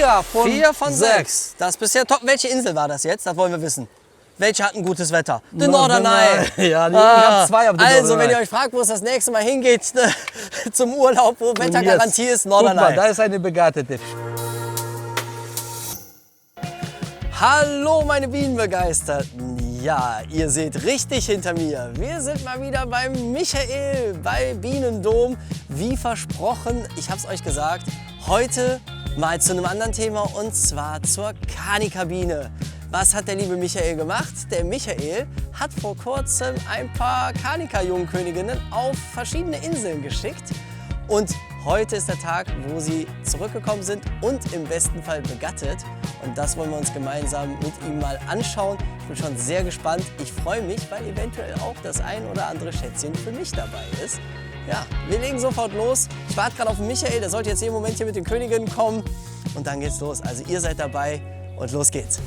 von 4 von 6. 6. Das ist bisher top. Welche Insel war das jetzt? Das wollen wir wissen. Welche hat ein gutes Wetter? Die Norderney. Ja, ich habe 2 auf der Also, Norderney. wenn ihr euch fragt, wo es das nächste Mal hingeht, ne, zum Urlaub, wo Wettergarantie ist, Norderney. Guck mal, da ist eine begattete. Hallo meine Bienenbegeisterten. Ja, ihr seht richtig hinter mir. Wir sind mal wieder beim Michael bei Bienendom. Wie versprochen, ich habe es euch gesagt, heute mal zu einem anderen Thema und zwar zur Kanikabine. Was hat der liebe Michael gemacht? Der Michael hat vor kurzem ein paar Kanika-Jungköniginnen auf verschiedene Inseln geschickt. Und heute ist der Tag, wo sie zurückgekommen sind und im besten Fall begattet. Und das wollen wir uns gemeinsam mit ihm mal anschauen. Ich bin schon sehr gespannt. Ich freue mich, weil eventuell auch das ein oder andere Schätzchen für mich dabei ist. Ja, wir legen sofort los. Ich warte gerade auf den Michael, der sollte jetzt jeden Moment hier mit den Königinnen kommen. Und dann geht's los. Also ihr seid dabei und los geht's.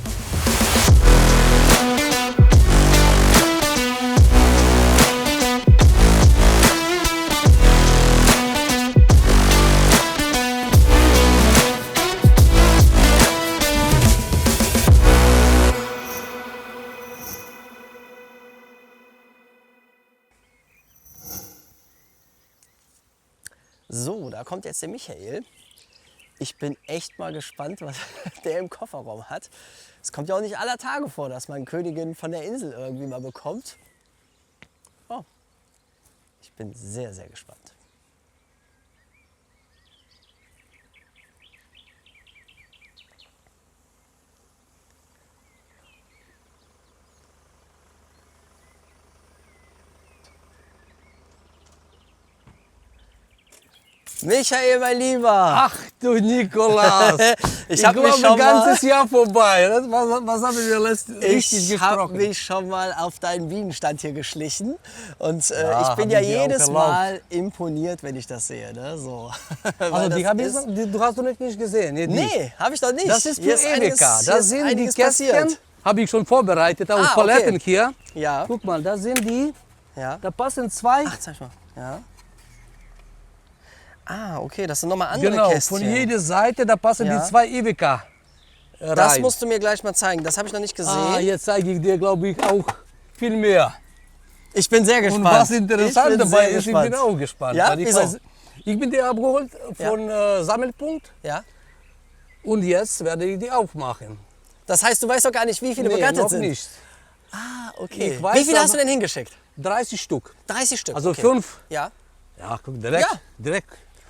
So, da kommt jetzt der Michael. Ich bin echt mal gespannt, was der im Kofferraum hat. Es kommt ja auch nicht aller Tage vor, dass man Königin von der Insel irgendwie mal bekommt. Oh, ich bin sehr, sehr gespannt. Michael, mein Lieber! Ach du Nikolaus! Ich habe mich ein schon ganzes Jahr vorbei. Was haben wir richtig Ich habe gesprochen? mich schon mal auf deinen Bienenstand hier geschlichen und Ja, ich bin hab ja ich dir auch jedes erlaubt. Mal imponiert, wenn ich das sehe. Ne? So. Weil Also die das du hast du nicht gesehen? Nee, habe ich doch nicht. Das ist für Hier einiges- Edeka. hier Das ist sind die einiges Kästchen, passiert. habe ich schon vorbereitet, auf Ah, Paletten okay. hier. Ja. Guck mal, da sind die, Ja. da passen 2. Ach, zeig mal. Ja. Ah, okay, das sind nochmal andere Genau, Kästchen. von jeder Seite, da passen Ja. die 2 Edeka rein. Das musst du mir gleich mal zeigen. Das habe ich noch nicht gesehen. Ah, jetzt zeige ich dir, glaube ich, auch viel mehr. Ich bin sehr gespannt. Und was interessant Ich bin dabei sehr ist, ich gespannt. bin auch gespannt. Ja? Weil Wieso? ich bin dir abgeholt von Sammelpunkt Ja? und jetzt werde ich die aufmachen. Das heißt, du weißt doch gar nicht, wie viele begattet noch sind. nicht. Ah, okay. Ich weiß Wie viele hast du aber- denn hingeschickt? 30 Stück. 30 Stück. Also okay. 5. Ja. Ja, guck, direkt, Ja. direkt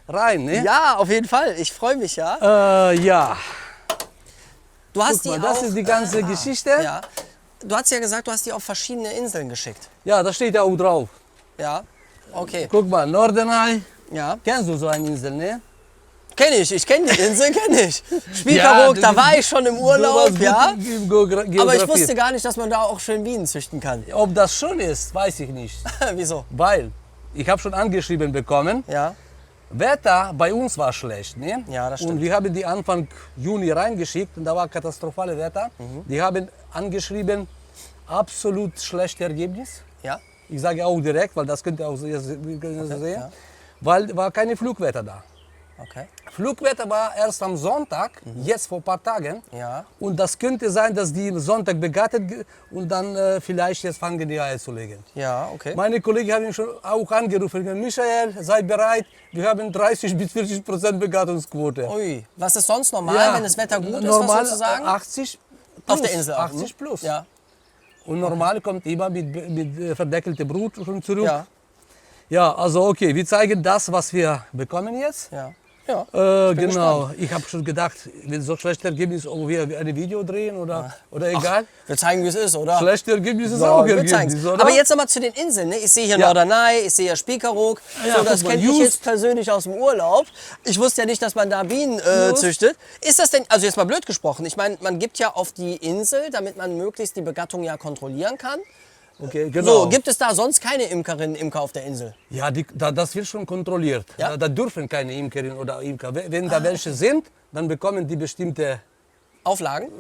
rein, ne? Ja, auf jeden Fall. Ich freue mich, ja. Ja. Du hast Guck mal, die das auf, ist die ganze Geschichte. Ja. Du hast ja gesagt, du hast die auf verschiedene Inseln geschickt. Ja, da steht ja auch drauf. Ja. Okay. Guck mal, Norderney. Ja. Kennst du so eine Insel, ne? Kenn ich kenne die Insel, kenne ich. Spiekeroog, Ja, da war ich schon im Urlaub, sowas ja. gut in Geografie. Aber ich wusste gar nicht, dass man da auch schön Bienen züchten kann. Ob das schon ist, weiß ich nicht. Wieso? Weil ich habe schon angeschrieben bekommen, Ja. Wetter bei uns war schlecht. Ne? Ja, das stimmt. Und wir haben die Anfang Juni reingeschickt und da war katastrophale Wetter. Mhm. Die haben angeschrieben, absolut schlechtes Ergebnis. Ja. Ich sage auch direkt, weil das könnt ihr auch sehen, ja. weil war keine Flugwetter da. Okay. Flugwetter war erst am Sonntag, jetzt vor ein paar Tagen. Ja. Und das könnte sein, dass die Sonntag begattet und dann vielleicht jetzt fangen die Eier zu legen. Ja, okay. Meine Kollegen haben ihn schon auch angerufen. Michael, sei bereit, wir haben 30 bis 40% Begattungsquote. Ui, was ist sonst normal, wenn das Wetter gut ist, normal was sozusagen? 80 plus, Auf der Insel auch. 80 plus. Ja. Und normal kommt immer mit verdeckelter Brut schon zurück. Ja. Ja, also okay, wir zeigen das, was wir bekommen jetzt. Ja. Ja. Genau, ich habe schon gedacht, wenn so schlechte Ergebnisse, ob wir ein Video drehen oder egal. Wir zeigen, wie es ist, oder? Schlechte Ergebnisse ist So, auch wir Ergebnis, zeigen's. oder? Aber jetzt nochmal zu den Inseln. Ne? Ich sehe hier Ja. Norderney, ich sehe hier Spiekeroog. Ja, So, das guck mal, kenne ich Just. jetzt persönlich aus dem Urlaub. Ich wusste ja nicht, dass man da Bienen Just. züchtet. Ist das denn, also jetzt mal blöd gesprochen, ich meine, man gibt ja auf die Insel, damit man möglichst die Begattung ja kontrollieren kann. Okay, genau. So, gibt es da sonst keine Imkerinnen, Imker auf der Insel? Ja, das wird schon kontrolliert. Ja? Da dürfen keine Imkerinnen oder Imker. Wenn da welche sind, dann bekommen die bestimmte Auflagen?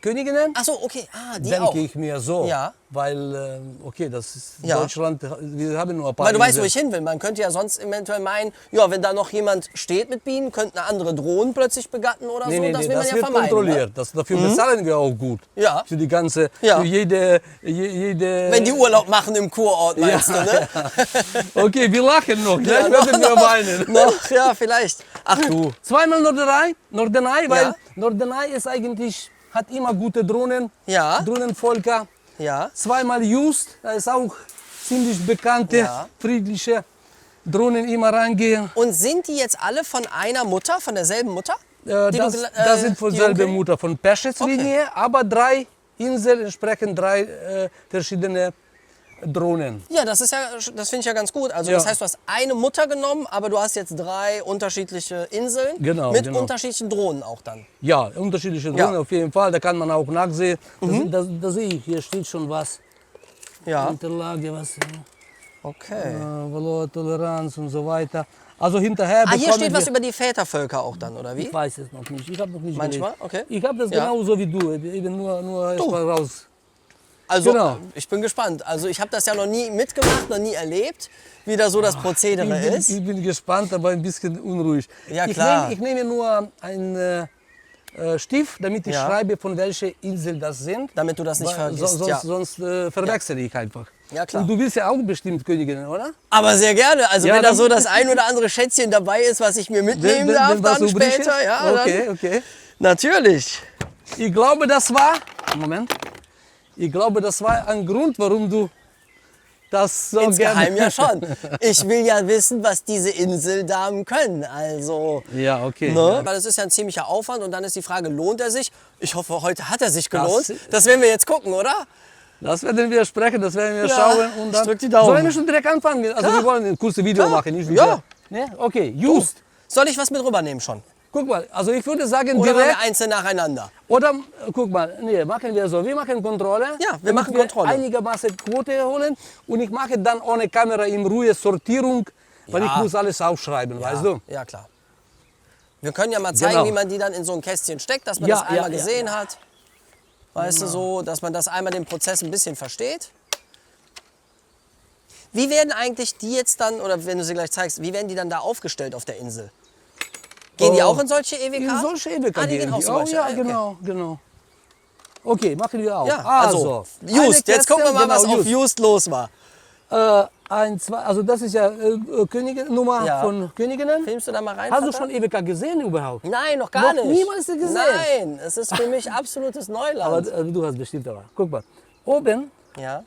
Königinnen. Ach so, okay. Ah, die auch. Denke ich mir so. Ja. weil, okay, das ist Ja. Deutschland, wir haben nur ein paar Weil du weißt, wo Inseln. ich hin will. Man könnte ja sonst eventuell meinen, ja, wenn da noch jemand steht mit Bienen, könnten andere Drohnen plötzlich begatten oder Nee, so. nee, das nee, will man das ja wird vermeiden. kontrolliert. Ne? Dafür bezahlen wir auch gut. Ja. Für die ganze, Ja. für jede... Wenn die Urlaub machen im Kurort, meinst du, ne? Okay, wir lachen noch, gleich noch, werden wir weinen. noch, ja, vielleicht. Ach du. Zweimal Norderney, weil Ja. Norderney ist eigentlich, hat immer gute Drohnen, Ja. Drohnenvolker. Ja. Zweimal Just, da ist auch ziemlich bekannte, Ja. friedliche Drohnen immer reingehen. Und sind die jetzt alle von einer Mutter, von derselben Mutter? Die du Das sind von die selber Onkel? Mutter, von Peschitz-Linie, aber 3 Inseln entsprechen 3 verschiedene Drohnen. Ja, das finde ich ja ganz gut. Also Ja. das heißt, du hast eine Mutter genommen, aber du hast jetzt 3 unterschiedliche Inseln Genau, mit genau. unterschiedlichen Drohnen auch dann. Ja, unterschiedliche Ja. Drohnen auf jeden Fall, da kann man auch nachsehen. Da sehe ich, hier steht schon was. Ja. Unterlage, was, Okay. Valortoleranz und so weiter. Also hinterher Ah, hier bekommen steht was wir, über die Vätervölker auch dann, oder wie? ich weiß es noch nicht, ich habe noch nicht Manchmal? gelesen. Okay. Ich habe das Ja. genauso wie du, eben nur erst mal raus. Also, Genau. ich bin gespannt. Also ich habe das ja noch nie mitgemacht, noch nie erlebt, wie da so das Prozedere ist. Ich bin gespannt, aber ein bisschen unruhig. Ja, klar. Ich nehme nur einen Stift, damit ich Ja. schreibe, von welcher Insel das sind. Damit du das nicht Weil vergisst, Sonst, ja. sonst verwechsel ich einfach. Ja, klar. Und du willst ja auch bestimmt Königin, oder? Aber sehr gerne. Also Ja, wenn da dann- so das ein oder andere Schätzchen dabei ist, was ich mir mitnehmen darf, was dann übrig später. ist? Ja, Okay, dann, okay. natürlich. Ich glaube, das war. Moment. Ich glaube, das war ein Grund, warum du das so Insgeheim gerne. ja schon. Ich will ja wissen, was diese Inseldamen können. Also, Ja, okay. ne? Weil es ist ja ein ziemlicher Aufwand und dann ist die Frage, lohnt er sich? Ich hoffe, heute hat er sich gelohnt. Das- Das werden wir jetzt gucken, oder? Das werden wir sprechen, das werden wir Ja, schauen. Und ich dann drück die Daumen. Sollen wir schon direkt anfangen? Also wir wollen ein kurzes Video machen. Nicht Ja. Ne? Okay, just. Soll ich was mit rübernehmen schon? Guck mal, also ich würde sagen Oder machen wir direkt. einzeln nacheinander? Oder guck mal, nee, machen wir so. Wir machen Kontrolle. Ja, wir damit machen Kontrolle. Einigermaßen Quote holen und ich mache dann ohne Kamera in Ruhe Sortierung, weil Ja. ich muss alles aufschreiben, weißt du? Ja, klar. Wir können ja mal zeigen, Genau. wie man die dann in so ein Kästchen steckt, dass man Ja, das einmal ja, ja, gesehen hat. Weißt du, so, dass man das einmal den Prozess ein bisschen versteht. Wie werden eigentlich die jetzt dann, oder wenn du sie gleich zeigst, wie werden die dann da aufgestellt auf der Insel? Gehen die Oh. auch in solche EWK? In solche EWK Ah, die gehen gehen auch die. so Oh, solche. ja, Okay. genau, genau. Okay, machen wir auch. Ja, also, eine Just, jetzt gucken wir mal, Kiste, was genau, auf Just los war. Also das ist ja Königin, Nummer Ja. von Königinnen. Filmst du da mal rein? Hast du Vater? schon EWK gesehen überhaupt? Nein, noch gar Noch nicht. niemals gesehen? Nein, es ist für mich absolutes Neuland. Aber du hast bestimmt aber. Guck mal, oben, ja.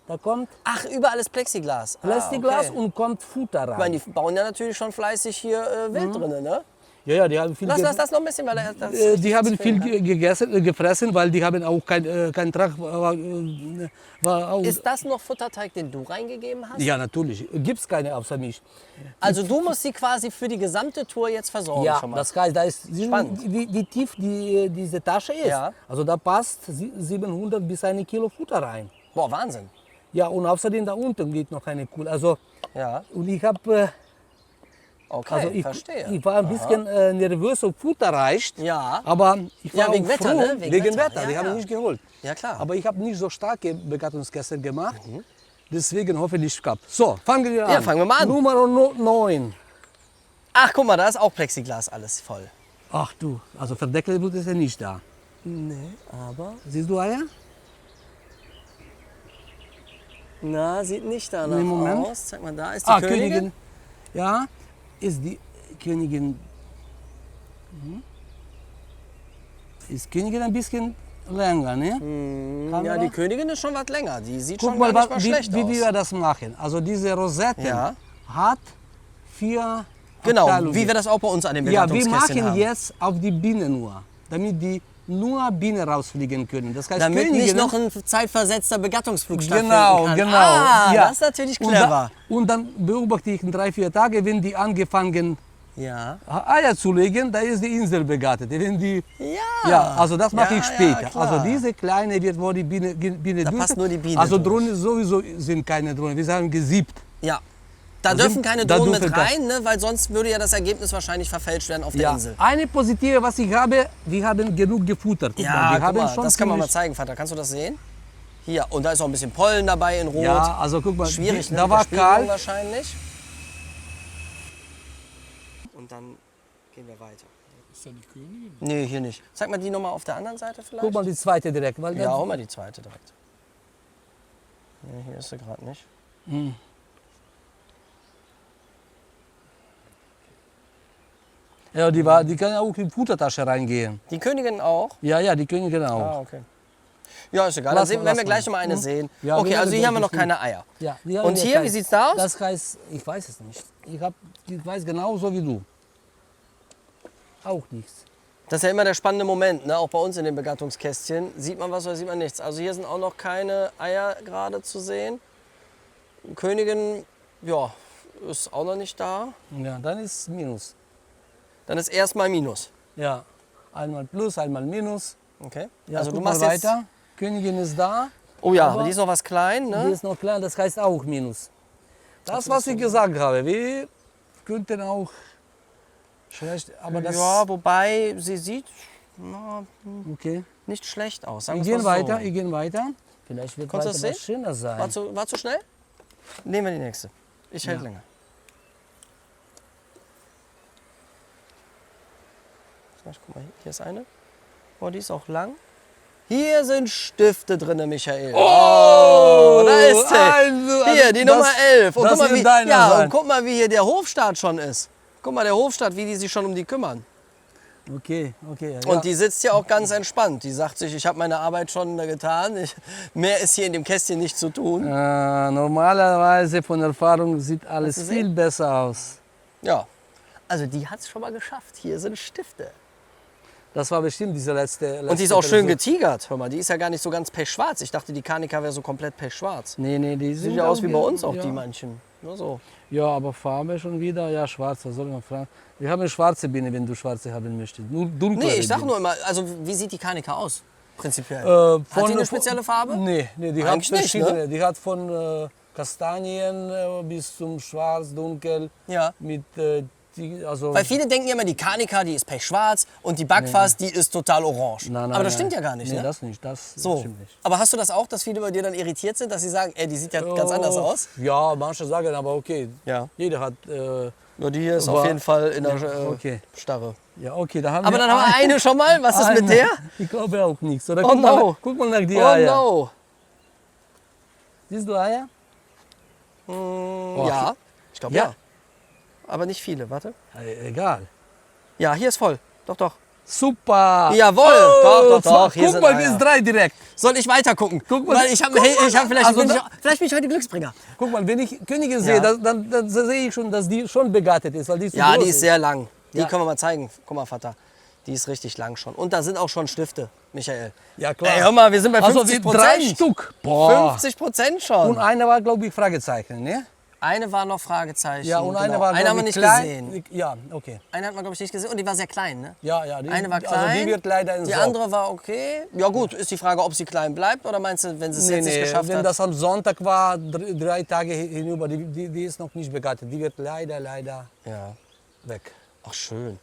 da kommt Ach, überall ist Plexiglas. Plexiglas okay. und kommt Futter rein. Ich meine, die bauen ja natürlich schon fleißig hier Wild drinnen, ne? Ja, die haben viel Lass das noch ein bisschen, weil er das die haben viel gefressen. gefressen, weil die haben auch kein Trag. War auch, Ist das noch Futterteig, den du reingegeben hast? ja, natürlich. Gibt es keine außer mich. Also du musst sie quasi für die gesamte Tour jetzt versorgen Ja, schon mal. das heißt, da ist Spannend. wie tief diese Tasche ist. Ja. Also da passt 700 bis 1 Kilo Futter rein. Boah, Wahnsinn. Ja, und außerdem da unten geht noch eine Kuhle. Also, Ja, und ich habe, okay, also ich verstehe. war ein bisschen nervös, ob Futter reicht. Ja. Aber ich war Ja, wegen auch Wetter, froh, ne? Wegen Wetter. Ja, Die haben ja. nicht geholt. Ja, klar. Aber ich habe nicht so starke Begattungskäse gemacht. Deswegen hoffentlich klappt. So, fangen wir an. Ja, fangen wir mal an. Nummer 9. Ach, guck mal, da ist auch Plexiglas alles voll. Ach du, also verdeckte Blut ist ja nicht da. Nee, aber... Siehst du Eier? Na, sieht nicht danach Nee, Moment. aus. Zeig mal, da ist die Königin. Ja, ist die Königin. Ist Königin ein bisschen länger, ne? Ja, Kamera? die Königin ist schon was länger. Die sieht Guck schon mal, gar nicht mal wie schlecht aus. wir das machen. Also diese Rosetten Ja. hat 4 Genau, Abteilungen. wie wir das auch bei uns an den Ja, wir Begattungskästchen machen haben. jetzt auf die Biene nur, damit die nur Bienen rausfliegen können. Das heißt, Damit nicht Königinnen- noch ein zeitversetzter Begattungsflug stattfinden Genau, kann. genau. Ah, ja. das ist natürlich clever. Und dann beobachte ich in 3-4 Tagen, wenn die angefangen Ja. Eier zu legen, da ist die Insel begattet. Wenn die, Ja. ja, also das mache Ja, ich später. ja, klar. Also diese kleine wird, wo die Biene Da durch. passt nur die Biene Also durch. Drohnen sowieso sind keine Drohnen, wir sagen gesiebt. Ja. Da Also dürfen keine da Drohnen mit dürfen rein, ne? Weil sonst würde ja das Ergebnis wahrscheinlich verfälscht werden auf der Ja. Insel. Eine positive, was ich habe, wir haben genug gefuttert. Guck Ja, mal, wir guck haben mal, schon das kann man mal ziemlich- zeigen, Vater. Kannst du das sehen? Hier, und da ist auch ein bisschen Pollen dabei in Rot. Ja, also guck mal, Schwierig, ne? da mit war der Spiegelung kalt. wahrscheinlich. Und dann gehen wir weiter. Ist da die Königin? Nee, hier nicht. Zeig mal die nochmal auf der anderen Seite vielleicht. Guck mal die zweite direkt. Weil Ja, dann- hol mal die zweite direkt. Nee, hier ist sie gerade nicht. Ja, die kann auch in die Futtertasche reingehen. Die Königin auch? Ja, ja, die Königin auch. Ah, okay. Ja, ist egal. Lass Dann mal, werden wir lass gleich mal. noch mal eine sehen. Ja, Okay, wir also werden hier haben wir noch gleich keine Eier. Ja, Und hier, wie sieht's da aus? Das heißt, ich weiß es nicht. Ich weiß genauso wie du. Auch nichts. Das ist ja immer der spannende Moment, ne? Auch bei uns in den Begattungskästchen. Sieht man was oder sieht man nichts? Also hier sind auch noch keine Eier gerade zu sehen. Königin, ja, ist auch noch nicht da. Ja, dann ist Minus. Dann ist erstmal Minus. Ja, einmal Plus, einmal Minus. Okay. Ja, Also du guck mal machst jetzt. weiter. Königin ist da. Oh ja, Aber aber die ist noch was klein, Die ne? ist noch klein, das heißt auch Minus. Das, was ich gesagt habe, wir könnten auch schlecht, aber das... Ja, wobei sie sieht na, Okay. nicht schlecht aus. Sagen Wir wir's gehen mal weiter, So. ich gehe weiter. Vielleicht wird Konntest weiter du das was schöner sein. War zu schnell? Nehmen wir die nächste. Ich hält Ja. länger. Guck mal, hier ist eine. Oh, die ist auch lang. Hier sind Stifte drin, Michael. Oh, da ist sie. Also, Hier, die das- Nummer 11. Und das guck mal, wird wie, deiner ja, sein. und guck mal, wie hier der Hofstaat schon ist. Guck mal, der Hofstaat, wie die sich schon um die kümmern. Okay, okay. Ja. Und die sitzt ja auch ganz entspannt. Die sagt sich, ich habe meine Arbeit schon getan. Mehr ist hier in dem Kästchen nicht zu tun. Normalerweise von Erfahrung sieht alles Hast du viel gesehen? besser aus. Ja. Also die hat es schon mal geschafft. Hier sind Stifte. Das war bestimmt diese letzte Und die ist auch schön Versuch. getigert. Hör mal, die ist ja gar nicht so ganz pechschwarz. Ich dachte, die Kanika wäre so komplett pechschwarz. Nee, nee, die Sieht sind ja aus wie bei auch- uns auch ja. die manchen. Nur so. Ja, aber Farbe schon wieder, ja, schwarz, was soll man fragen? Wir haben eine schwarze Biene, wenn du schwarze haben möchtest. Nur dunklere Nee, ich sag Biene. nur immer, also wie sieht die Kanika aus? Prinzipiell. Hat die eine spezielle Farbe? Nee, nee, die hat Eigentlich nicht, verschiedene. ne? Die hat von Kastanien bis zum Schwarz, Dunkel. Ja. Mit, also, Weil viele denken ja immer, die Kanika, die ist pechschwarz und die Backfass, die ist total orange. Nein, nein, Aber das nein. stimmt ja gar nicht, Nee, ne? das nicht, das So. stimmt nicht. Aber hast du das auch, dass viele bei dir dann irritiert sind, dass sie sagen, ey, die sieht ja ganz anders aus? Ja, manche sagen, aber okay. Ja. Jeder hat. Ja, die hier ist Aber- auf jeden Fall in der okay. Starre. Ja, okay, da haben Aber wir dann haben wir eine schon mal. Was ist mit eine. der? Ich glaube auch nichts. Oder Oh guck, no. mal, guck mal nach die Oh Eier. no. Siehst du Eier? Ja, ich glaube Ja. ja. Aber nicht viele, warte. Egal. Ja, hier ist voll. Doch, doch. Super. Jawohl. Doch, doch, doch. Hier Guck sind mal, Eier. hier ist 3 direkt. Soll ich weiter gucken? Guck mal. Weil ich habe Guck mal. vielleicht, Also bin da- ich, vielleicht bin ich heute Glücksbringer. Guck mal, wenn ich Königin sehe, Ja. dann sehe ich schon, dass die schon begattet ist. Weil die ist so Ja, groß die ist sehr lang. Die Ja. können wir mal zeigen. Guck mal, Vater. Die ist richtig lang schon. Und da sind auch schon Stifte, Michael. Ja, klar. Ey, hör mal, wir sind bei Also 50%. 3 Stück. Boah. 50% schon. Und eine war, glaube ich, Fragezeichen, ne? Eine war noch Fragezeichen. Ja, und eine genau. war, Eine glaub haben wir ich, nicht klein. gesehen. Ja, okay. Eine hat man, glaube ich, nicht gesehen. Und die war sehr klein, ne? Ja, ja. Die, Eine war klein. Also die wird leider in Die Sorg. andere war okay. Ja gut, ist die Frage, ob sie klein bleibt oder meinst du, wenn sie es Nee, jetzt nicht nee, geschafft wenn hat? das am Sonntag war, 3 Tage hinüber, die ist noch nicht begattet. Die wird leider Ja. weg. Ach schön.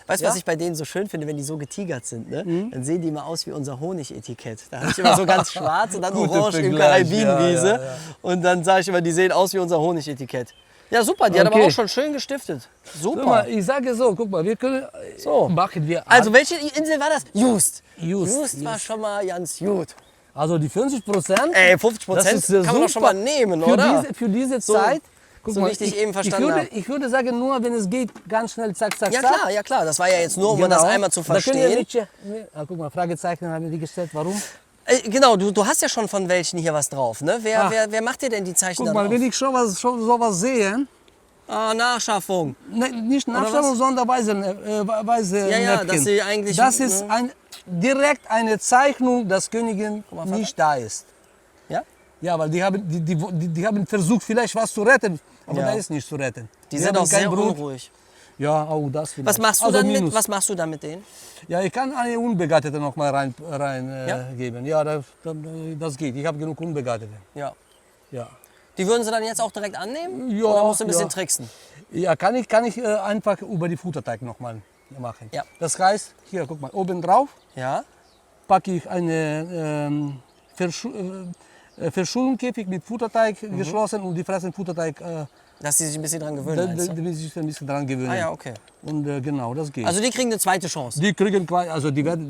Weißt du, Ja? was ich bei denen so schön finde, wenn die so getigert sind? Ne? Dann sehen die immer aus wie unser Honigetikett. Da habe ich immer so ganz schwarz und dann Guter orange im Vergleich, Karabinenwiese. ja, ja, ja. Und dann sage ich immer, die sehen aus wie unser Honigetikett. Ja, super, die hat aber Okay. auch schon schön gestiftet. Super. Guck mal, ich sage so, guck mal, wir können, So. machen wir, Also, welche Insel war das? Just. Just, war schon mal ganz gut. also die 50%. Ey, das 50% ist kann man doch schon mal nehmen, für oder? für diese Zeit. Guck so wie ich dich eben verstanden habe. Ich würde sagen, nur wenn es geht, ganz schnell, zack, zack, Ja zack. klar, ja klar. Das war ja jetzt nur, um das einmal zu Da können wir verstehen. nicht, guck mal, Fragezeichen haben wir die gestellt, warum? Genau, du hast ja schon von welchen hier was drauf, ne? Ach. Wer macht dir denn die Zeichen Guck dann mal, drauf? wenn ich schon sowas sehe, Nachschaffung. ne, nicht was? Nachstellung, sondern weise Ja, ja, Näpfchen. dass sie eigentlich, Das ist ne? direkt eine Zeichnung, dass Königin mal, Vater. nicht da ist. Ja? Ja, weil die haben versucht, vielleicht was zu retten, aber Ja. da ist nichts zu retten. Die sind haben auch sehr kein Blut. unruhig. Ja, auch das vielleicht. Was machst du Also dann Minus. mit? Was machst du dann mit denen? Ja, ich kann eine Unbegattete noch mal rein Ja? geben. Ja, das geht. Ich habe genug Unbegattete. Ja. Ja. Die würden sie dann jetzt auch direkt annehmen? Ja, Oder musst du ein bisschen ja. tricksen? Ja, kann ich einfach über die Futterteig noch mal machen. Ja. Das heißt, hier, guck mal, oben drauf Ja? packe ich eine Verschulungskäfig mit Futterteig geschlossen und die fressen Futterteig. Dass sie sich ein bisschen dran gewöhnen. meinst du? Die müssen sich ein bisschen dran gewöhnen. Ah ja, okay. Und genau, das geht. Also die kriegen eine zweite Chance. die kriegen quasi, also die werden,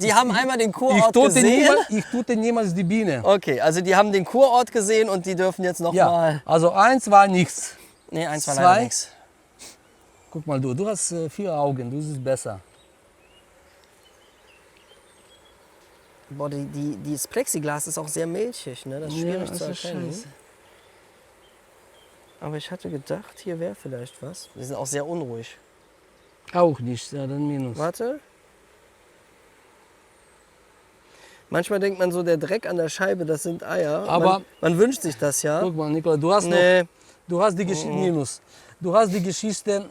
Die haben einmal den ich Kurort tote gesehen. ich tute niemals die Biene. Okay, also die haben den Kurort gesehen und die dürfen jetzt noch Ja, mal. also eins war nichts. Nee, eins war Zwei. leider nichts. Guck mal, du hast 4 Augen, du siehst besser. Boah, dieses Plexiglas ist auch sehr milchig, ne? Das ist schwierig zu erkennen. Aber ich hatte gedacht, hier wäre vielleicht was. Die sind auch sehr unruhig. Auch nicht, ja, dann minus. Warte. Manchmal denkt man so, der Dreck an der Scheibe, das sind Eier. Aber- man wünscht sich das ja. Guck mal, Nikola, du hast Nee, du hast die Geschichte minus. Du hast die Geschichte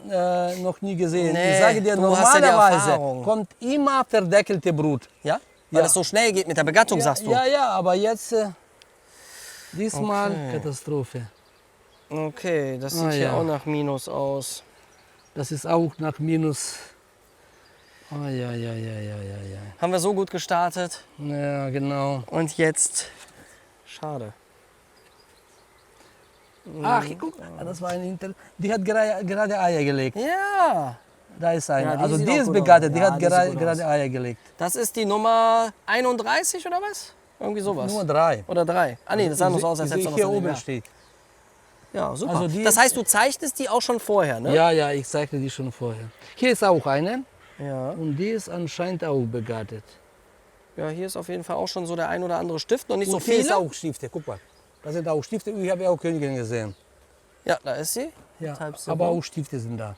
noch nie gesehen. Nee, Ich sage dir, du hast ja die normalerweise Erfahrung. kommt immer verdeckelte Brut. ja? Weil Ja. das so schnell geht mit der Begattung, Ja, sagst du? ja, aber jetzt diesmal Okay. Katastrophe. Okay, das sieht Ah, hier ja. auch nach Minus aus. Das ist auch nach minus. Ah, ja, ja, ja, ja, ja, ja. Haben wir so gut gestartet Ja, genau. und jetzt. Schade. Ach, guck, das war ein Die hat gerade Eier gelegt. Ja, Da ist eine. Ja, die Also sieht die auch ist gut begattet, aus. die Ja, hat die sieht gut gerade aus. Eier gelegt. das ist die Nummer 31 oder was? Irgendwie sowas. Nur 3. Oder 3. Ah nee, das sah nur so aus, als Die hättest du hier noch was oben daneben. steht. Ja, super. Also die- das heißt, du zeichnest die auch schon vorher, ne? Ja, ja, ich zeigte die schon vorher. Hier ist auch eine Ja. und die ist anscheinend auch begattet. Ja, hier ist auf jeden Fall auch schon so der ein oder andere Stift, noch nicht so Und hier ist viele. auch Stifte, guck mal. Da sind auch Stifte, ich habe ja auch Königin gesehen. Ja, da ist sie. Ja, Halbste aber rum. auch Stifte sind da.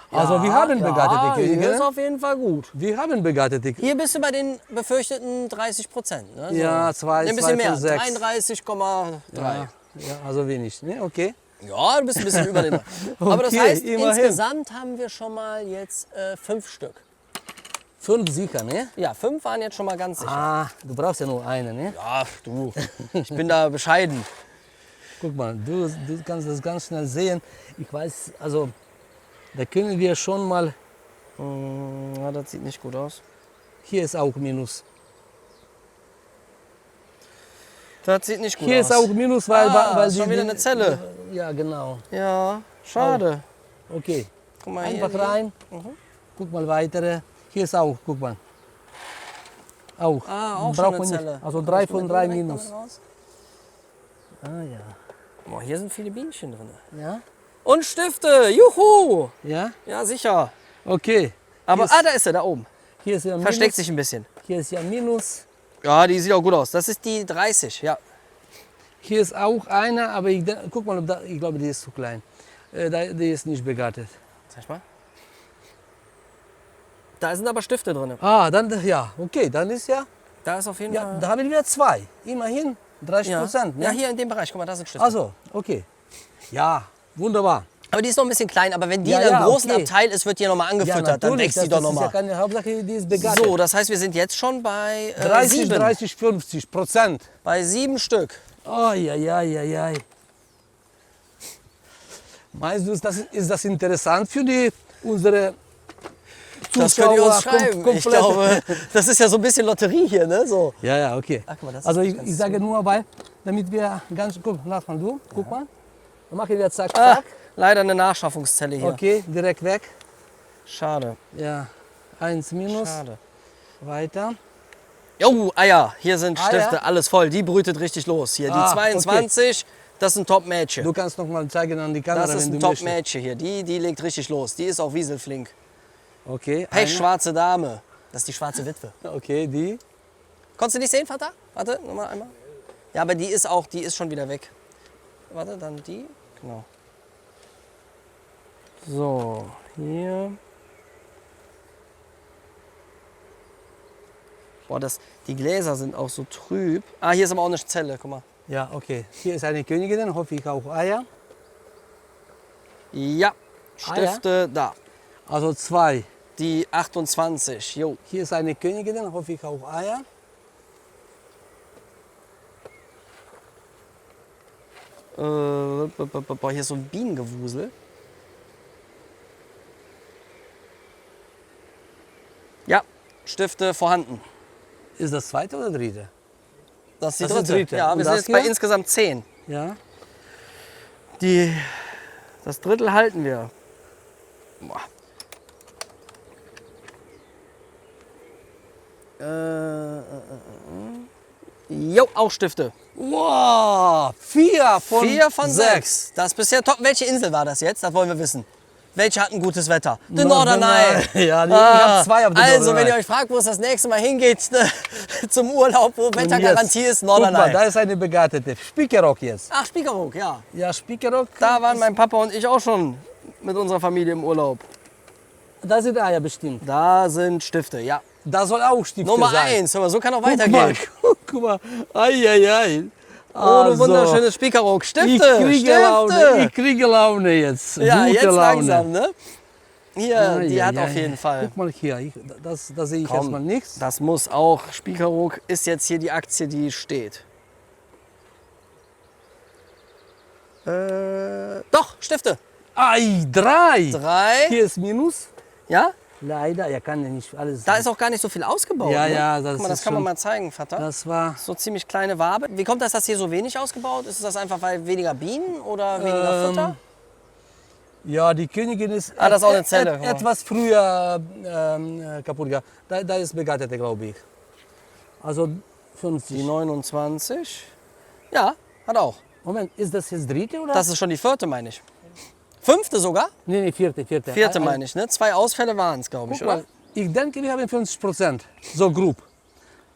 Also wir haben begattete Hier ist Königin. auf jeden Fall gut. Wir haben begattete Königin. Hier bist du bei den befürchteten 30%. Ne? So. Ja, zwei- Ein bisschen mehr, 2,6. 33,3. Ja, ja, also wenig. Ne? Okay. Ja, du bist ein bisschen über den. Aber das Okay, heißt, immerhin. insgesamt haben wir schon mal jetzt 5 Stück. 5 sicher, ne? Ja, 5 waren jetzt schon mal ganz sicher. Ah, du brauchst ja nur eine, ne? Ja, du, ich bin da bescheiden. Guck mal, du kannst das ganz schnell sehen. Ich weiß, also da können wir schon mal. Ja, das sieht nicht gut aus. Hier ist auch Minus. Das sieht nicht gut Hier aus. ist auch Minus, weil, weil ist schon wieder eine Zelle. Ja, genau. Ja, schade. Okay. Guck mal Einfach hier. rein. Guck mal weitere. Hier ist auch, guck mal. Auch. Ah, auch schon Braucht eine man nicht. Zelle. Also Komm 3 ich von mit 3 direkt Minus. damit raus? Ah ja. Boah, hier sind viele Bienchen drin. Ja? Und Stifte, juhu! Ja? Ja, sicher. Okay. Aber, Hier ist- da ist er, da oben. Hier ist ja Minus. Versteckt sich ein bisschen. Hier ist ja Minus. Ja, die sieht auch gut aus. Das ist die 30, ja. Hier ist auch einer, aber guck mal, ob ich glaube, die ist zu klein. Die ist nicht begattet. Zeig mal. Da sind aber Stifte drin. Ah, dann, ja, okay, dann ist ja, Da ist auf jeden ja, Fall. da haben wir wieder 2. Immerhin 30%. Ja, Ne? hier in dem Bereich. Guck mal, da sind Stifte. Also, okay. Ja, wunderbar. Aber die ist noch ein bisschen klein. Aber wenn die Ja, in einem ja, großen okay. Abteil ist, wird die nochmal angefüttert. Dann wächst die doch das ist ja nochmal. keine Hauptsache, die ist begattet. So, das heißt, wir sind jetzt schon bei 30, 7. 30, 50%. Bei 7 Stück. Oh, ja, ja, ja, ja. Meinst du, ist das interessant für unsere Zuschauer? Das könnt ihr uns schreiben. Ich komplett? glaube, das ist ja so ein bisschen Lotterie hier, ne? So. Ja, ja, okay. Ach, guck mal, das ist Also ganz ich sage nur, weil, damit wir ganz, guck, lass mal du, guck mal. Dann machen wir zack, Ah, zack. leider eine Nachschaffungszelle hier. Okay, direkt weg. Schade. Ja, 1 minus, Schade. weiter. Jo, Eier. Hier sind Eier? Stifte, alles voll. Die brütet richtig los. Hier, die Ah, 22, das ist ein Top-Mädchen. Du kannst noch mal zeigen an die Kamera, Das ist wenn ein du möchtest. Top-Mädchen hier. Die legt richtig los. Die ist auch wieselflink. Okay, Pechschwarze Dame. Das ist die schwarze Witwe. eine. Okay, die. Konntest du nicht sehen, Vater? Warte, nochmal einmal. Ja, aber die ist schon wieder weg. Warte, dann die. Genau. So, hier. Boah, die Gläser sind auch so trüb. Ah, hier ist aber auch eine Zelle, guck mal. Ja, okay. Hier ist eine Königin, hoffe ich auch Eier. Ja, Stifte da. Also 2. Die 28, jo. Hier ist eine Königin, hoffe ich auch Eier. Boah, hier ist so ein Bienengewusel. Ja, Stifte vorhanden. Ist das 2. oder 3.? Das ist die Das ist die dritte. dritte. Ja, Und wir sind das jetzt bei hier? insgesamt 10. Ja. Das Drittel halten wir. Boah. Jo, auch Stifte. Wow, 4 von 4 von 6. 6. Das ist bisher top. Welche Insel war das jetzt? Das wollen wir wissen. Welche hat ein gutes Wetter? Die Na, Norderney. ja, ich hab 2 auf der Also, wenn Norderney. ihr euch fragt, wo es das nächste Mal hingeht, zum Urlaub, wo Wettergarantie ist, Guck mal, Norderney. da ist eine begatete Spiekerock jetzt. Ach, Spiekeroog, ja. Ja, Spiekerock. Da waren mein Papa und ich auch schon mit unserer Familie im Urlaub. Da sind Eier bestimmt. Da sind Stifte, ja. Da soll auch Stifte Nummer sein. 1, aber so kann auch Guck mal, weitergehen. guck mal. Ei. Oh, du wunderschönes Spiekeroog. Stifte, Ich kriege Laune, Stifte. ich kriege Laune jetzt. Ja, Gute jetzt Laune. langsam, ne? Hier, die hat Ja. auf jeden Fall. Guck mal hier, da sehe ich Komm, erstmal nichts. Das muss auch. Spiekeroog ist jetzt hier die Aktie, die steht. Doch, Stifte. Ei, 3. 3. Hier ist Minus. Ja? Leider, er kann ja nicht alles. Da ist auch gar nicht so viel ausgebaut. Ja, ne? ja, Guck mal, das ist kann man schon- mal zeigen, Vater. Das war. So ziemlich kleine Wabe. Wie kommt das, dass hier so wenig ausgebaut ist? Ist das einfach, weil weniger Bienen oder weniger Futter? Ja, die Königin ist Ah, das ist auch eine Zelle, guck mal. etwas früher kaputt gegangen. Da ist begattete, glaube ich. Also 50. Die 29. Ja, hat auch. Moment, ist das jetzt dritte oder? Das ist schon die 4., meine ich. 5. sogar? Nee, vierte. 4. meine ich, ne? 2 Ausfälle waren es, glaube ich, Guck oder? mal, ich denke, wir haben 50%. So grob.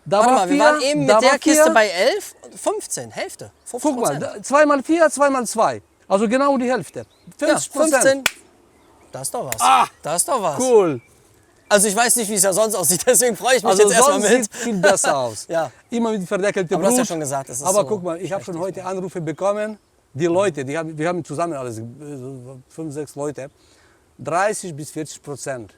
Da Warte war mal, wir 4, waren eben da mit der war Kiste 4. bei 11, 15, Hälfte, 50%. Guck mal, 2 mal 4, 2 mal 2. Also genau die Hälfte. 50%. ja, 15. Das ist doch was. Ah, das ist doch was. Cool. Also ich weiß nicht, wie es ja sonst aussieht, deswegen freue ich mich Also jetzt erstmal sonst mit. sieht viel besser aus. Ja. Immer mit verdeckeltem Aber du hast ja Blut. schon gesagt, es ist Aber so guck mal, ich habe schon heute Anrufe bekommen. Die Leute, wir haben zusammen alles, 5, 6 Leute, 30 bis 40%.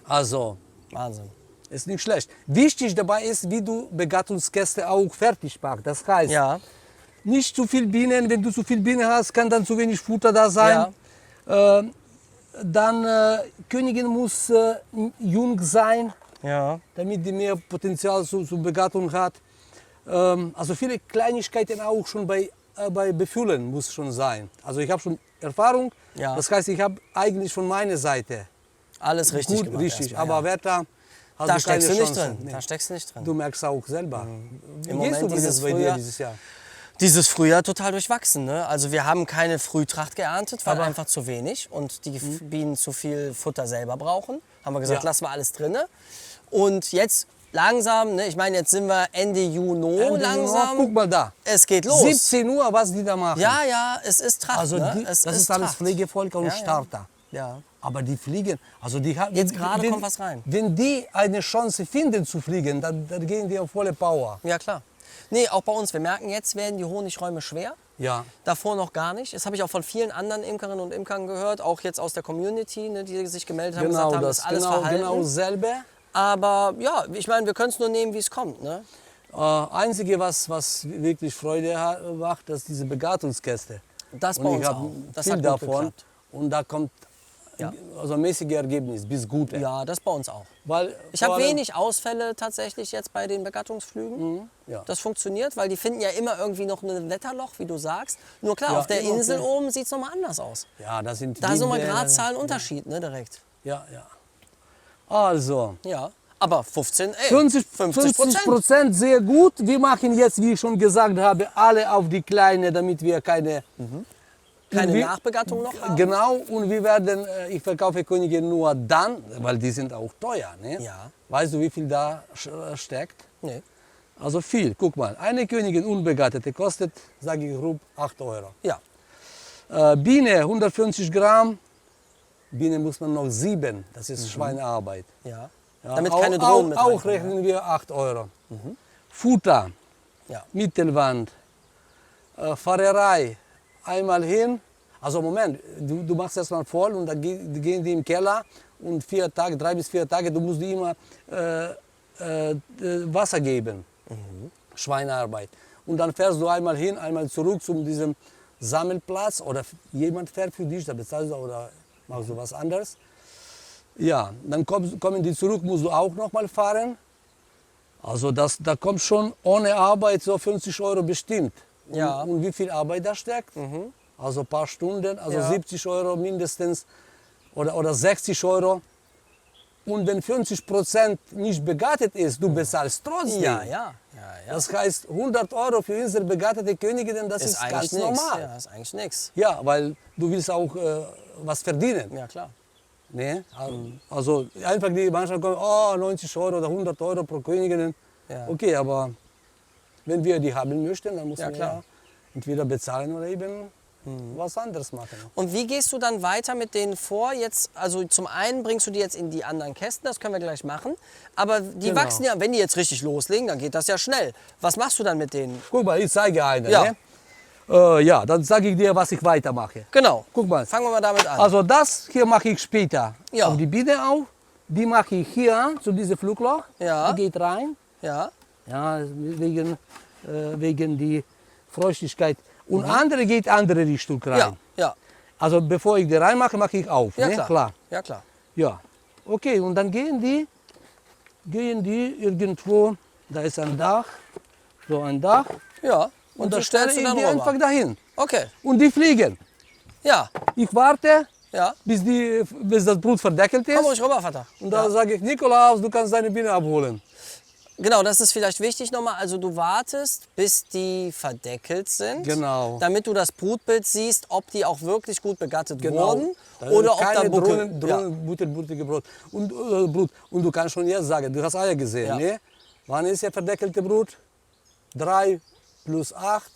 Also, Wahnsinn. ist nicht schlecht. Wichtig dabei ist, wie du Begattungskäste auch fertig machst. Das heißt, Ja, nicht zu viel Bienen. Wenn du zu viel Bienen hast, kann dann zu wenig Futter da sein. Dann Königin muss jung sein, ja. damit die mehr Potenzial zur Begattung hat. Also viele Kleinigkeiten auch schon bei Befüllen muss schon sein. Also ich habe schon Erfahrung. Ja. Das heißt, ich habe eigentlich von meiner Seite Alles richtig gut, gemacht. richtig. erstmal, Aber ja. Wetter hast Da du keine steckst du nicht Chance. drin. Nee. Da steckst du nicht drin. Du merkst auch selber. Wie Im gehst Moment du übrigens dieses bei dir Frühjahr- dieses Jahr? Dieses Frühjahr total durchwachsen. Ne? Also wir haben keine Frühtracht geerntet, weil Aber- einfach zu wenig und die Bienen zu viel Futter selber brauchen. Haben wir gesagt, Ja. lassen wir alles drinne. Und jetzt langsam, ne? Ich meine, jetzt sind wir Ende Juni langsam. Guck mal da. Es geht los. 17 Uhr, was die da machen. Ja, es ist Tracht. Also ne? die, es das ist alles Tracht. Pflegevolk und Ja, ja. Starter. Ja. Aber die fliegen, also die haben... Jetzt gerade kommt was rein. Wenn die eine Chance finden zu fliegen, dann gehen die auf volle Power. Ja, klar. Nee, auch bei uns. Wir merken, jetzt werden die Honigräume schwer. Ja. Davor noch gar nicht. Das habe ich auch von vielen anderen Imkerinnen und Imkern gehört, auch jetzt aus der Community, ne, die sich gemeldet haben, Genau gesagt haben, das, ist alles genau verhalten. selber. Aber ja, ich meine, wir können es nur nehmen, wie es kommt. Ne? Einzige, was wirklich Freude macht, das ist diese Begattungskäste. Das bei Und ich uns habe auch. Das viel hat gut davon. geklappt. Und da kommt Ja. also mäßige Ergebnis, bis gute. Ja, das bei uns auch. Weil Ich habe vor allem- wenig Ausfälle tatsächlich jetzt bei den Begattungsflügen. Ja. Das funktioniert, weil die finden ja immer irgendwie noch ein Wetterloch, wie du sagst. Nur klar, Ja, auf der immer, Insel okay. oben sieht es nochmal anders aus. Ja, das sind Da ist nochmal Winde, Gradzahlen Unterschied, ne, direkt. Ja. Also, Ja, aber 15, 50% sehr gut. Wir machen jetzt, wie ich schon gesagt habe, alle auf die Kleine, damit wir keine Keine wir- Nachbegattung noch haben? Genau, und wir werden, ich verkaufe Königin nur dann, weil die sind auch teuer. Ne? Ja. Weißt du, wie viel da steckt? Nee. Also viel, guck mal. Eine Königin unbegattete kostet, sage ich grob, 8 Euro. Ja, Biene 150 Gramm, Biene muss man noch 7, das ist Schweinearbeit. ja. Ja, Damit keine Drohnen mit Auch reinkommen, rechnen wir 8 Euro. Futter, ja. Mittelwand, Fahrerei, einmal hin. Also Moment, du machst das mal voll und dann gehen die im Keller und 4 Tage, 3 bis 4 Tage, du musst die immer Wasser geben. Schweinearbeit. Und dann fährst du einmal hin, einmal zurück zu diesem Sammelplatz oder jemand fährt für dich, da bezahlst du oder machst du was anderes. Ja, dann kommen die zurück, musst du auch noch mal fahren. Also da kommt schon ohne Arbeit so 50 Euro bestimmt. Ja. Und wie viel Arbeit da steckt? Also ein paar Stunden, also Ja. 70 Euro mindestens oder 60 Euro. Und wenn 50% nicht begattet ist, du bezahlst trotzdem. Ja. Das heißt, 100 Euro für unsere begattete Königin, das ist ganz nix. normal. Ja, ist eigentlich nichts. Ja, weil du willst auch was verdienen. Ja, klar. Ne? Also einfach die manchmal kommen, oh, 90 Euro oder 100 Euro pro Königin. Ja. Okay, aber wenn wir die haben möchten, dann muss Ja, man klar. ja entweder bezahlen oder eben was anderes machen. Und wie gehst du dann weiter mit denen vor? Jetzt, also zum einen bringst du die jetzt in die anderen Kästen, das können wir gleich machen. Aber die Genau. wachsen ja, wenn die jetzt richtig loslegen, dann geht das ja schnell. Was machst du dann mit denen? Guck mal, ich zeige eine. Ja. Ne? Ja, dann sage ich dir, was ich weitermache. Genau. Guck mal. Fangen wir mal damit an. Also das hier mache ich später Ja. auf die Biene auf. Die mache ich hier zu diesem Flugloch. Ja. Die geht rein. Ja. Ja, wegen die Feuchtigkeit. Und andere geht andere Richtung rein. Ja. Ja. Also bevor ich die reinmache, mache ich auf. Ja, Ne? klar. Ja, klar. Ja. Okay, und dann gehen die irgendwo, da ist ein Dach, so ein Dach. Ja. Und so da stelle ich die rüber. einfach dahin. Okay. Und die fliegen. Ja. Ich warte, Ja. bis das Brut verdeckelt Komm ist. ruhig rüber, Vater. Und dann sage ich, Nikolaus, du kannst deine Biene abholen. Genau, das ist vielleicht wichtig nochmal. Also du wartest, bis die verdeckelt sind, Genau. damit du das Brutbild siehst, ob die auch wirklich gut begattet Genau. wurden Da oder ob keine da Buckel. butterbrütige Brot. Brut. Und du kannst schon jetzt sagen, du hast Eier gesehen, Ja. ne? Wann ist ja verdeckelte Brut? 3 plus 8.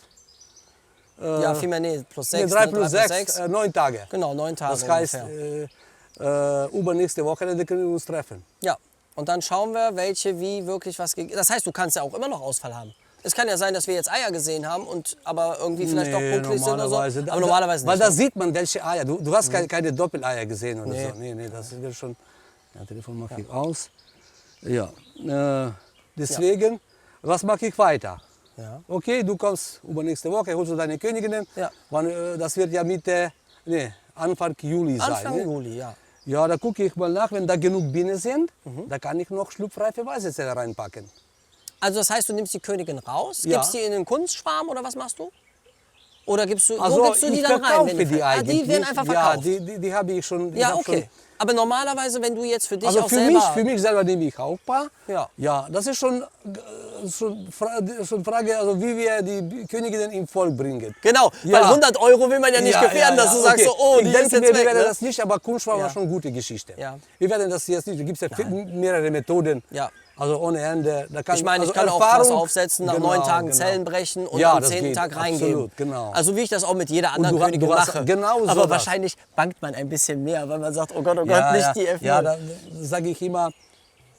Ja, vielmehr nee, plus 6. 3 plus 6, 9 Tage. Genau, 9 Tage Das heißt, ungefähr. übernächste Wochenende können wir uns treffen. Ja, und dann schauen wir, welche wie wirklich was gegeben. Das heißt, du kannst ja auch immer noch Ausfall haben. Es kann ja sein, dass wir jetzt Eier gesehen haben und aber irgendwie vielleicht doch bucklig sind oder so. Aber normalerweise nicht. Weil da ne? sieht man, welche Eier. Du hast keine Doppeleier gesehen oder so. Nee, das ist ja schon. Ja, Telefon mache ich aus. Ja, deswegen, was mache ich weiter? Ja. Okay, du kommst übernächste Woche, holst du deine Königinnen. Ja. Das wird ja Anfang Juli sein. Anfang Ne? Juli, ja. Ja, da gucke ich mal nach, wenn da genug Bienen sind, da kann ich noch schlupfreife Weißezelle reinpacken. Also das heißt, du nimmst die Königin raus, Ja. gibst die in den Kunstschwarm oder was machst du? Oder gibst du, Also wo gibst du die ich dann rein? verkaufe Wenn die eigentlich. die werden einfach Ja, verkauft. die habe ich schon. ich Ja, hab okay. Aber normalerweise, wenn du jetzt für dich Also auch für mich selber nehme ich auch ein paar. Ja. Ja, das ist schon Frage, also wie wir die Königinnen im Volk bringen. Genau, Ja. weil 100 Euro will man ja nicht gefährden, dass du sagst, okay. so, oh, die ich ist denke, jetzt wir weg. werden Ne? das nicht, aber Kunstschwarm Ja. war schon eine gute Geschichte. Ja. Wir werden das jetzt nicht, da gibt es ja mehrere Methoden. Ja. Also ohne Ende. Da kann, Ich meine, ich also kann auch was aufsetzen, nach 9 Tagen Zellen brechen und Ja, am das 10. geht, Tag reingeben. absolut, genau. Also wie ich das auch mit jeder anderen du hast- Königin du hast- mache. genau so Aber das. wahrscheinlich bangt man ein bisschen mehr, weil man sagt, oh Gott, Ja, nicht ja. die F0. Ja, da sage ich immer,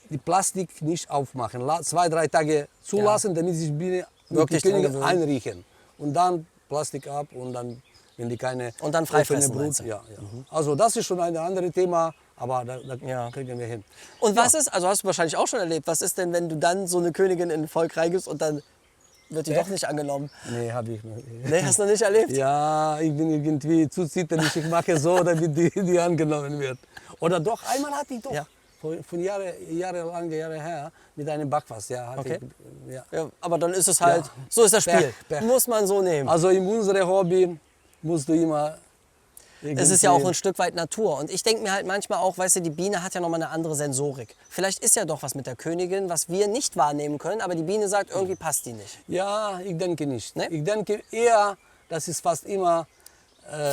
die Plastik nicht aufmachen. 2, 3 Tage zulassen, damit sich die Biene Wirklich die dran Königin gewöhnen. einriechen. Und dann Plastik ab und dann, wenn die keine Und dann freifressen, offene meinst Brut. du? Ja, ja. Also das ist schon ein anderes Thema, aber da Ja. kriegen wir hin. Und was ist, also hast du wahrscheinlich auch schon erlebt, was ist denn, wenn du dann so eine Königin in ein Volk reingibst und dann wird die doch nicht angenommen? Nee, habe ich noch nicht. Nee, hast du noch nicht erlebt? Ja, ich bin irgendwie zu zitterlich, ich mache so, damit die angenommen wird. Oder doch, einmal hatte ich doch, Ja. von Jahre her, mit einem Backfass. Ja, hatte Okay. ich, ja. Ja, aber dann ist es halt, Ja. so ist das Spiel. Pech. Muss man so nehmen. Also in unserem Hobby musst du immer. Es ist ja auch ein Stück weit Natur. Und ich denke mir halt manchmal auch, weißt du, die Biene hat ja nochmal eine andere Sensorik. Vielleicht ist ja doch was mit der Königin, was wir nicht wahrnehmen können, aber die Biene sagt, irgendwie passt die nicht. Ja, ich denke nicht. Ne? Ich denke eher, das ist fast immer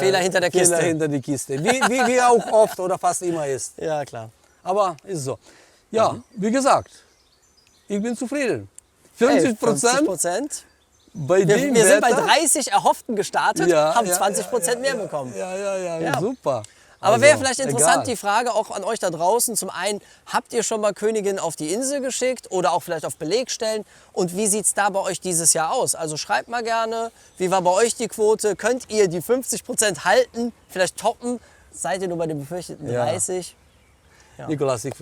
Fehler hinter der Kiste. Fehler hinter die Kiste. Wie auch oft oder fast immer ist. Ja, klar. Aber ist so. Ja, wie gesagt, ich bin zufrieden. 50%, 50%. bei Wir, dem wir sind bei Wetter. 30 Erhofften gestartet, Ja, haben ja, 20% mehr bekommen. Ja, Ja. super. Aber Also, wäre vielleicht interessant, egal. die Frage auch an euch da draußen. Zum einen, habt ihr schon mal Königinnen auf die Insel geschickt oder auch vielleicht auf Belegstellen? Und wie sieht es da bei euch dieses Jahr aus? Also schreibt mal gerne, wie war bei euch die Quote? Könnt ihr die 50% halten, vielleicht toppen? Seid ihr nur bei den befürchteten Ja. 30? Nikolas, ich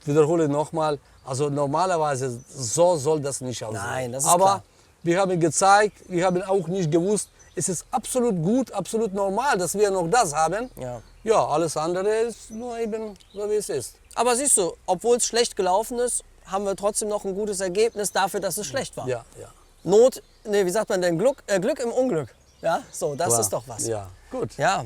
wiederhole nochmal, also normalerweise so soll das nicht aussehen. Nein, das ist Aber klar. wir haben gezeigt, wir haben auch nicht gewusst, es ist absolut gut, absolut normal, dass wir noch das haben. Ja. Ja, alles andere ist nur eben so, wie es ist. Aber siehst du, obwohl es schlecht gelaufen ist, haben wir trotzdem noch ein gutes Ergebnis dafür, dass es schlecht war. Ja, ja. Wie sagt man denn, Glück im Unglück. Ja, so, das Klar. ist doch was. Ja, gut. Ja.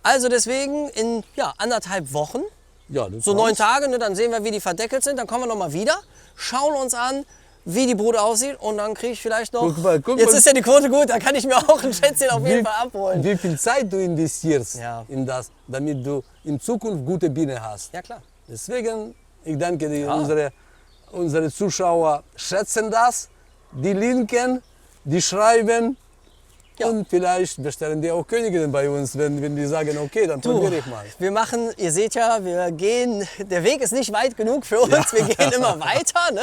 Also deswegen in 1,5 Wochen, Ja, du so 9 Tage, ne, dann sehen wir, wie die verdeckelt sind. Dann kommen wir noch mal wieder, schauen uns an, wie die Bude aussieht und dann kriege ich vielleicht noch... Guck Jetzt mal. ist ja die Quote gut, da kann ich mir auch ein Schätzchen auf jeden Fall abholen. Wie viel Zeit du investierst Ja. in das, damit du in Zukunft gute Bienen hast. Ja, klar. Deswegen, ich denke, Ja. unsere Zuschauer schätzen das. Die linken, die schreiben Ja. und vielleicht bestellen die auch Königinnen bei uns, wenn die sagen, okay, dann probiere ich mal. Wir machen, ihr seht ja, wir gehen, der Weg ist nicht weit genug für uns, wir gehen immer weiter. Ne?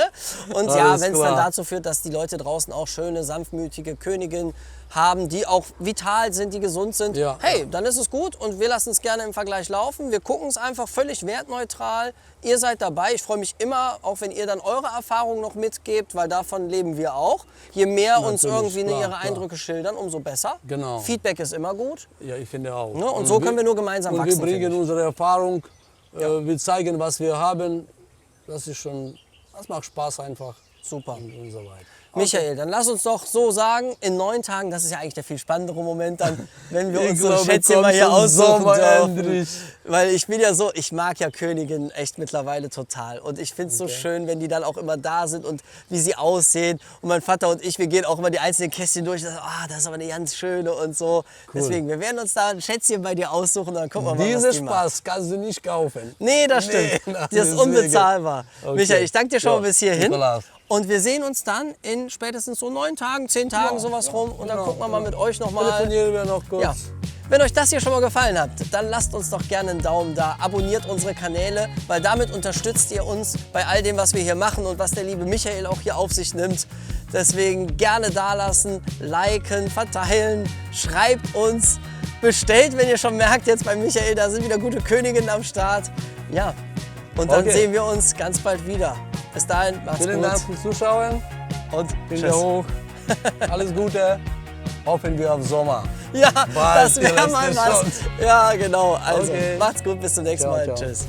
Und ja, Alles wenn es dann klar. dazu führt, dass die Leute draußen auch schöne, sanftmütige Königinnen haben, die auch vital sind, die gesund sind, Ja. hey, dann ist es gut und wir lassen es gerne im Vergleich laufen. Wir gucken es einfach völlig wertneutral. Ihr seid dabei. Ich freue mich immer, auch wenn ihr dann eure Erfahrungen noch mitgebt, weil davon leben wir auch. Je mehr uns Natürlich, irgendwie klar, ihre klar. Eindrücke schildern, umso besser. Genau. Feedback ist immer gut. Ja, ich finde auch. Ne? Und so können wir nur gemeinsam und wachsen. wir bringen finde ich. unsere Erfahrung, wir zeigen, was wir haben. Das macht Spaß einfach Super. und so weiter. Michael, dann lass uns doch so sagen, in 9 Tagen, das ist ja eigentlich der viel spannendere Moment dann, wenn wir Ich uns so ein glaube, Schätzchen mal hier kommt zum aussuchen Sommer dürfen. endlich. Weil ich bin ja so, ich mag ja Königinnen echt mittlerweile total. Und ich finde es so schön, wenn die dann auch immer da sind und wie sie aussehen. Und mein Vater und ich, wir gehen auch immer die einzelnen Kästchen durch. Das ist aber eine ganz schöne und so. Deswegen, wir werden uns da ein Schätzchen bei dir aussuchen und dann gucken wir mal, was Diesen die macht. Spaß kannst du nicht kaufen. Nee, das stimmt. Nee, Das ist deswegen. unbezahlbar. Okay. Michael, ich danke dir schon Ja, mal bis hierhin. Nikolaus. Und wir sehen uns dann in spätestens so 9 Tagen, 10 Tagen, sowas rum. Und dann gucken wir mal mit euch nochmal. Telefonieren wir noch kurz. Ja. Wenn euch das hier schon mal gefallen hat, dann lasst uns doch gerne einen Daumen da, abonniert unsere Kanäle, weil damit unterstützt ihr uns bei all dem, was wir hier machen und was der liebe Michael auch hier auf sich nimmt. Deswegen gerne dalassen, liken, verteilen, schreibt uns, bestellt, wenn ihr schon merkt, jetzt bei Michael, da sind wieder gute Königinnen am Start. Ja, und dann Okay. sehen wir uns ganz bald wieder. Bis dahin, macht's Vielen gut Dank fürs Zuschauen. und Finde tschüss. hoch. Alles Gute. Hoffen wir auf Sommer. Ja, Bald, das wäre vielleicht mal ist was. schon. Ja, genau. Also, Okay. macht's gut, bis zum nächsten Ciao, Mal. ciao. Tschüss.